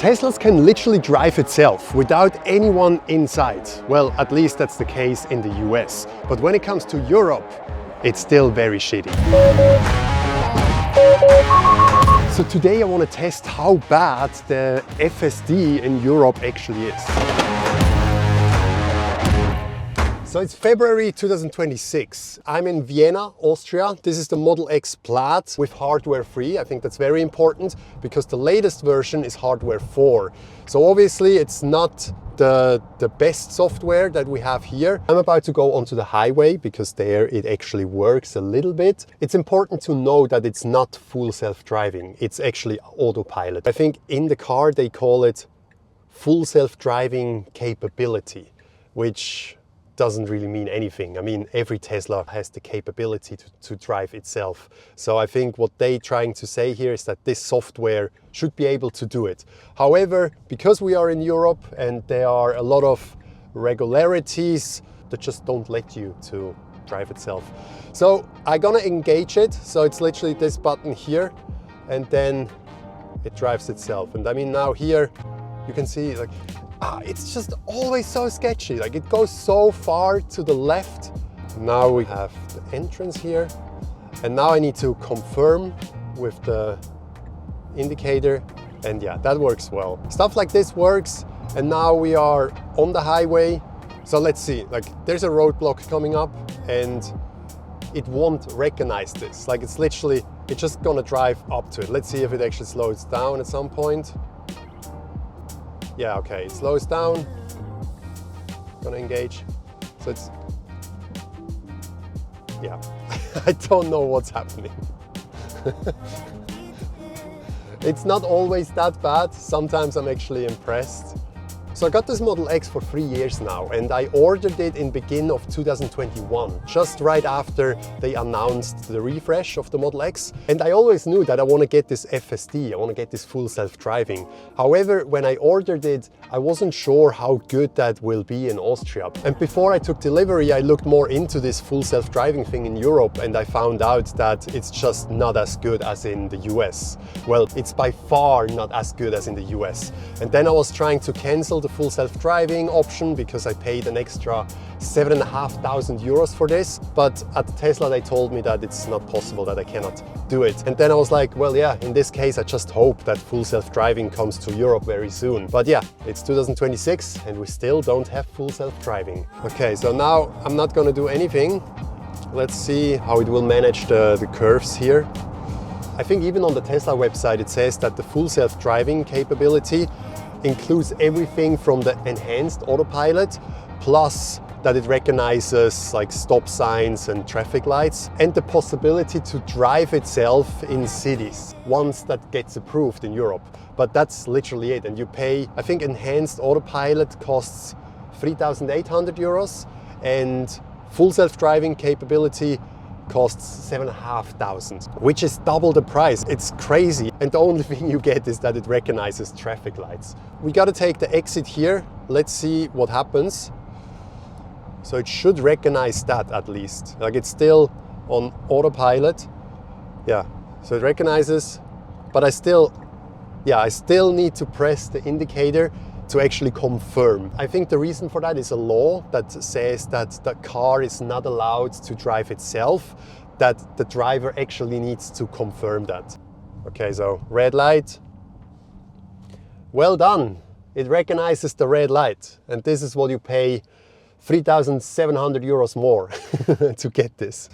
Teslas can literally drive itself without anyone inside. Well, at least that's the case in the US. But when it comes to Europe, it's still very shitty. So today I want to test how bad the FSD in Europe actually is. So it's February 2026. I'm in Vienna, Austria. This is the Model X Plaid with hardware free. I think that's very important because the latest version is hardware 4. So obviously it's not the best software that we have here. I'm about to go onto the highway because there it actually works a little bit. It's important to know that it's not full self-driving. It's actually autopilot. I think in the car they call it full self-driving capability, which doesn't really mean anything. I mean, every Tesla has the capability to drive itself. So I think what they're trying to say here is that this software should be able to do it. However, because we are in Europe and there are a lot of regularities that just don't let you to drive itself. So I'm gonna engage it. So it's literally this button here and then it drives itself. And I mean, now here you can see like, it's just always so sketchy. Like it goes so far to the left. Now we have the entrance here. And now I need to confirm with the indicator. And yeah, that works well. Stuff like this works. And now we are on the highway. So let's see, like there's a roadblock coming up and it won't recognize this. Like it's literally, it's just gonna drive up to it. Let's see if it actually slows down at some point. Yeah, okay, it slows down. Gonna engage. So it's, yeah, I don't know what's happening. It's not always that bad. Sometimes I'm actually impressed. So I got this Model X for 3 years now and I ordered it in beginning of 2021, just right after they announced the refresh of the Model X. And I always knew that I want to get this FSD, I want to get this full self-driving. However, when I ordered it, I wasn't sure how good that will be in Austria. And before I took delivery, I looked more into this full self-driving thing in Europe and I found out that it's just not as good as in the US. Well, it's by far not as good as in the US. And then I was trying to cancel the full self-driving option because I paid an extra 7,500 euros for this. But at Tesla they told me that it's not possible, that I cannot do it. And then I was like, well, yeah, in this case I just hope that full self-driving comes to Europe very soon. But yeah, it's 2026 and we still don't have full self-driving. Okay, so now I'm not gonna do anything. Let's see how it will manage the curves here. I think even on the Tesla website it says that the full self-driving capability includes everything from the Enhanced Autopilot, plus that it recognizes like stop signs and traffic lights, and the possibility to drive itself in cities once that gets approved in Europe. But that's literally it. And you pay, I think Enhanced Autopilot costs 3,800 euros and full self-driving capability costs 7,500, which is double the price. It's crazy. And the only thing you get is that it recognizes traffic lights. We got to take the exit here. Let's see what happens. So it should recognize that at least. Like it's still on autopilot. Yeah, so it recognizes, but I still need to press the indicator to actually confirm. I think the reason for that is a law that says that the car is not allowed to drive itself, that the driver actually needs to confirm that. Okay, so red light. Well done. It recognizes the red light. And this is what you pay 3,700 euros more to get this.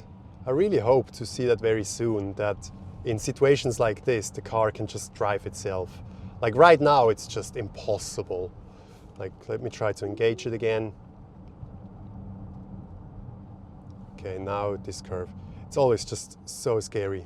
I really hope to see that very soon, that in situations like this, the car can just drive itself. Like right now, it's just impossible. Like, let me try to engage it again. Okay, now this curve. It's always just so scary.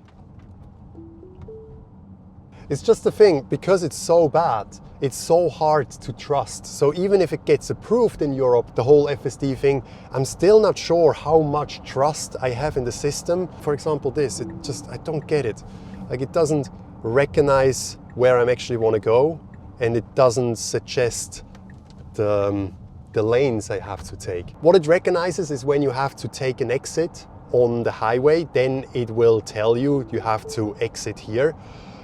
It's just the thing, because it's so bad, it's so hard to trust. So even if it gets approved in Europe, the whole FSD thing, I'm still not sure how much trust I have in the system. For example, this, I don't get it. Like it doesn't recognize where I actually want to go, and it doesn't suggest the lanes I have to take. What it recognizes is when you have to take an exit on the highway, then it will tell you you have to exit here.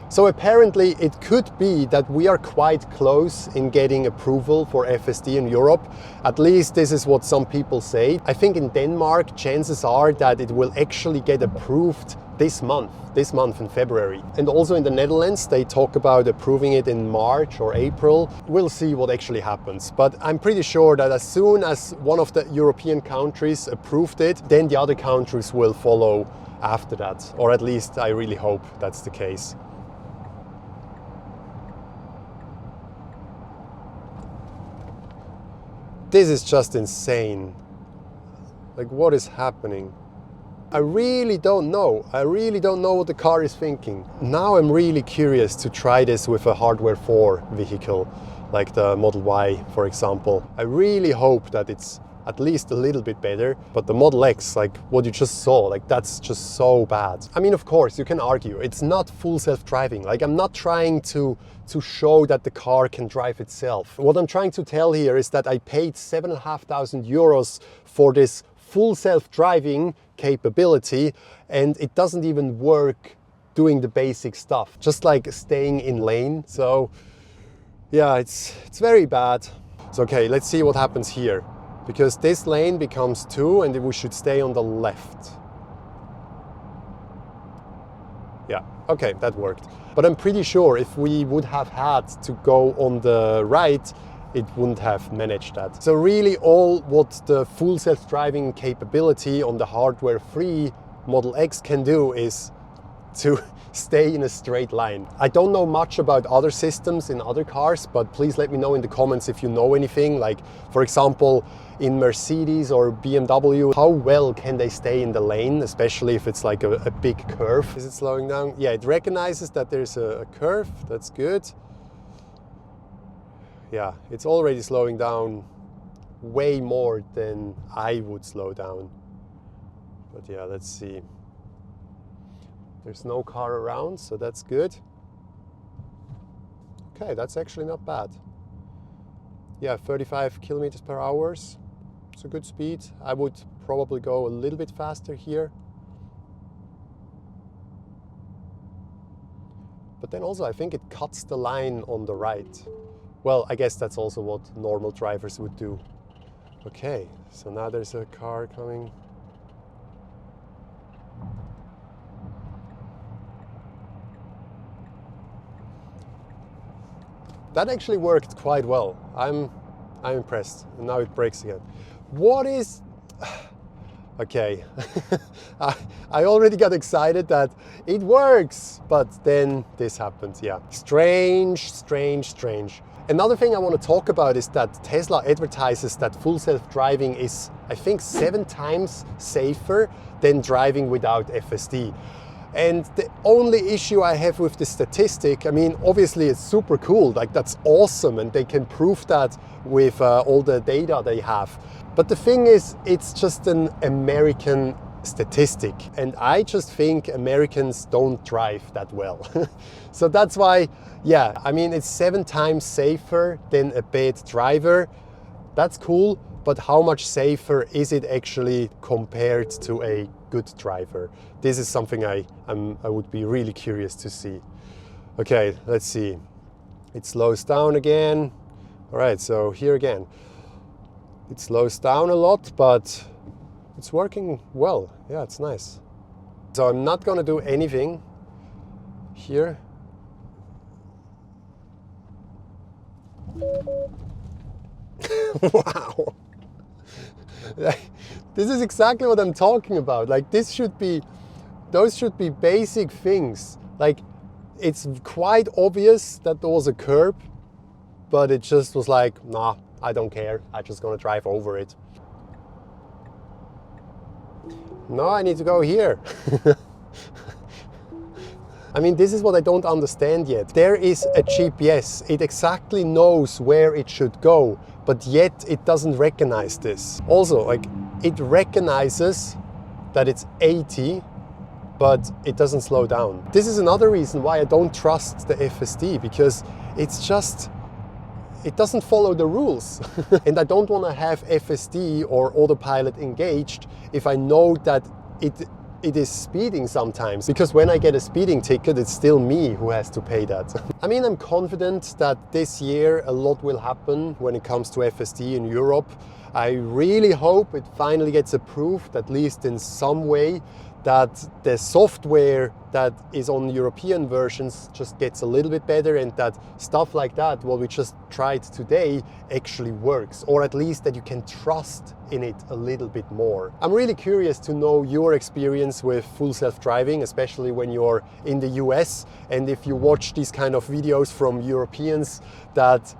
So apparently it could be that we are quite close in getting approval for FSD in Europe. At least this is what some people say. I think in Denmark, chances are that it will actually get approved this month in February. And also in the Netherlands, they talk about approving it in March or April. We'll see what actually happens. But I'm pretty sure that as soon as one of the European countries approved it, then the other countries will follow after that. Or at least I really hope that's the case. This is just insane. Like, what is happening? I really don't know. I really don't know what the car is thinking. Now I'm really curious to try this with a hardware 4 vehicle, like the Model Y, for example. I really hope that it's at least a little bit better, but the Model X, like what you just saw, like that's just so bad. I mean, of course, you can argue it's not full self-driving. Like, I'm not trying to show that the car can drive itself. What I'm trying to tell here is that I paid 7,500 euros for this full self-driving capability, and it doesn't even work doing the basic stuff, just like staying in lane. So yeah, it's very bad. So okay, let's see what happens here, because this lane becomes 2 and we should stay on the left. Yeah, okay, that worked. But I'm pretty sure if we would have had to go on the right, it wouldn't have managed that. So really all what the full self-driving capability on the hardware-free Model X can do is to stay in a straight line. I don't know much about other systems in other cars, but please let me know in the comments if you know anything. Like, for example, in Mercedes or BMW, how well can they stay in the lane, especially if it's like a big curve? Is it slowing down? Yeah, it recognizes that there's a curve. That's good. Yeah, it's already slowing down way more than I would slow down. But yeah, let's see. There's no car around, so that's good. Okay, that's actually not bad. Yeah, 35 kilometers per hour. It's a good speed. I would probably go a little bit faster here. But then also I think it cuts the line on the right. Well, I guess that's also what normal drivers would do. Okay, so now there's a car coming. That actually worked quite well. I'm impressed. And now it brakes again. What is... Okay, I already got excited that it works, but then this happened. Yeah, strange. Another thing I want to talk about is that Tesla advertises that full self-driving is, I think, 7 times safer than driving without FSD. And the only issue I have with the statistic, I mean, obviously it's super cool, like that's awesome, and they can prove that with all the data they have. But the thing is, it's just an American statistic, and I just think Americans don't drive that well. So that's why, yeah, I mean, it's 7 times safer than a bad driver. That's cool, but how much safer is it actually compared to a good driver? This is something I would be really curious to see. Okay, let's see. It slows down again. All right, so here again. It slows down a lot, but it's working well. Yeah, it's nice. So I'm not gonna do anything here. Wow. This is exactly what I'm talking about. Like, those should be basic things. Like, it's quite obvious that there was a curb, but it just was like, nah, I don't care. I'm just gonna drive over it. No, I need to go here. I mean, this is what I don't understand yet. There is a GPS. It exactly knows where it should go, but yet it doesn't recognize this. Also, like, it recognizes that it's 80, but it doesn't slow down. This is another reason why I don't trust the FSD, because it doesn't follow the rules. And I don't want to have FSD or autopilot engaged if I know that it it is speeding sometimes, because when I get a speeding ticket, it's still me who has to pay that. I mean, I'm confident that this year a lot will happen when it comes to FSD in Europe. I really hope it finally gets approved, at least in some way, that the software that is on European versions just gets a little bit better, and that stuff like that, what we just tried today, actually works, or at least that you can trust in it a little bit more. I'm really curious to know your experience with full self-driving, especially when you're in the US, and if you watch these kind of videos from Europeans that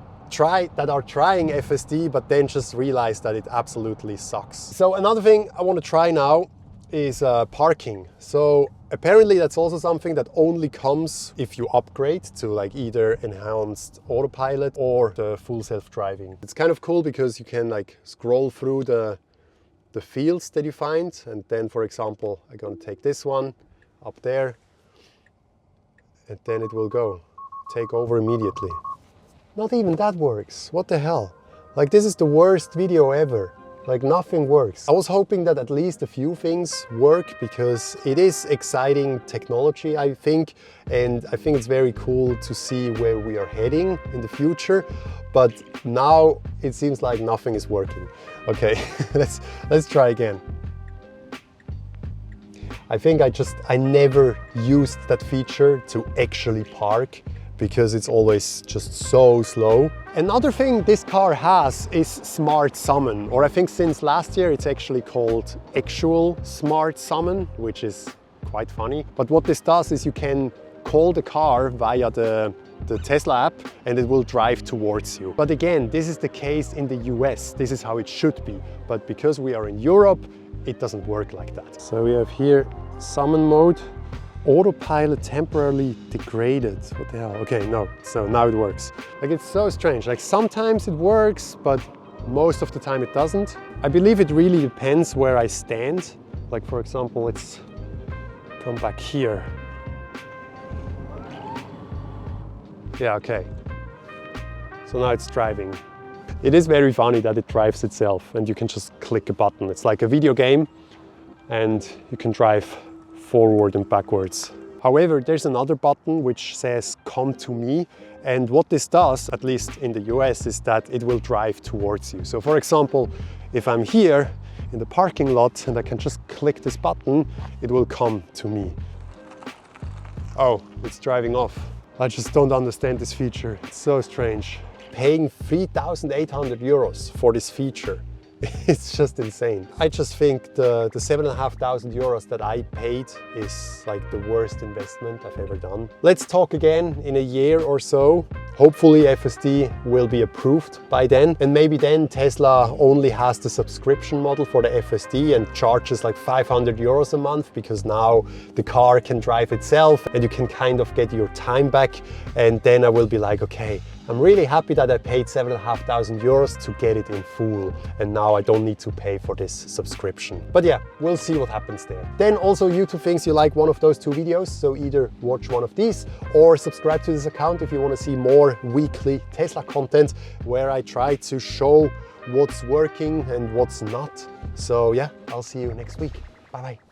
are trying FSD but then just realize that it absolutely sucks. So another thing I want to try now is parking. So apparently that's also something that only comes if you upgrade to like either Enhanced Autopilot or the full self-driving. It's kind of cool because you can like scroll through the fields that you find, and then, for example, I'm going to take this one up there, and then it will go take over immediately. Not even that works. What the hell? Like, this is the worst video ever. Like, nothing works. I was hoping that at least a few things work, because it is exciting technology, I think, and I think it's very cool to see where we are heading in the future. But now it seems like nothing is working. Okay, let's try again. I think I never used that feature to actually park, because it's always just so slow. Another thing this car has is Smart Summon, or I think since last year it's actually called Actual Smart Summon, which is quite funny. But what this does is you can call the car via the Tesla app, and it will drive towards you. But again, this is the case in the US. This is how it should be. But because we are in Europe, it doesn't work like that. So we have here summon mode. Autopilot temporarily degraded. What the hell? Okay, no. So now it works. Like, it's so strange. Like, sometimes it works, but most of the time it doesn't. I believe it really depends where I stand. Like, for example, let's come back here. Yeah, okay. So now it's driving. It is very funny that it drives itself and you can just click a button. It's like a video game and you can drive forward and backwards. However, there's another button which says "Come to me," and what this does, at least in the US, is that it will drive towards you. So for example, if I'm here in the parking lot and I can just click this button, it will come to me. Oh, it's driving off. I just don't understand this feature. It's so strange. Paying 3,800 euros for this feature. It's just insane. I just think the 7,500 euros that I paid is like the worst investment I've ever done. Let's talk again in a year or so. Hopefully FSD will be approved by then, and maybe then Tesla only has the subscription model for the FSD and charges like 500 euros a month, because now the car can drive itself and you can kind of get your time back. And then I will be like, okay, I'm really happy that I paid 7,500 euros to get it in full, and now I don't need to pay for this subscription. But yeah, we'll see what happens there. Then also YouTube thinks you like one of those two videos, so either watch one of these or subscribe to this account if you want to see more weekly Tesla content where I try to show what's working and what's not. So yeah, I'll see you next week. Bye bye.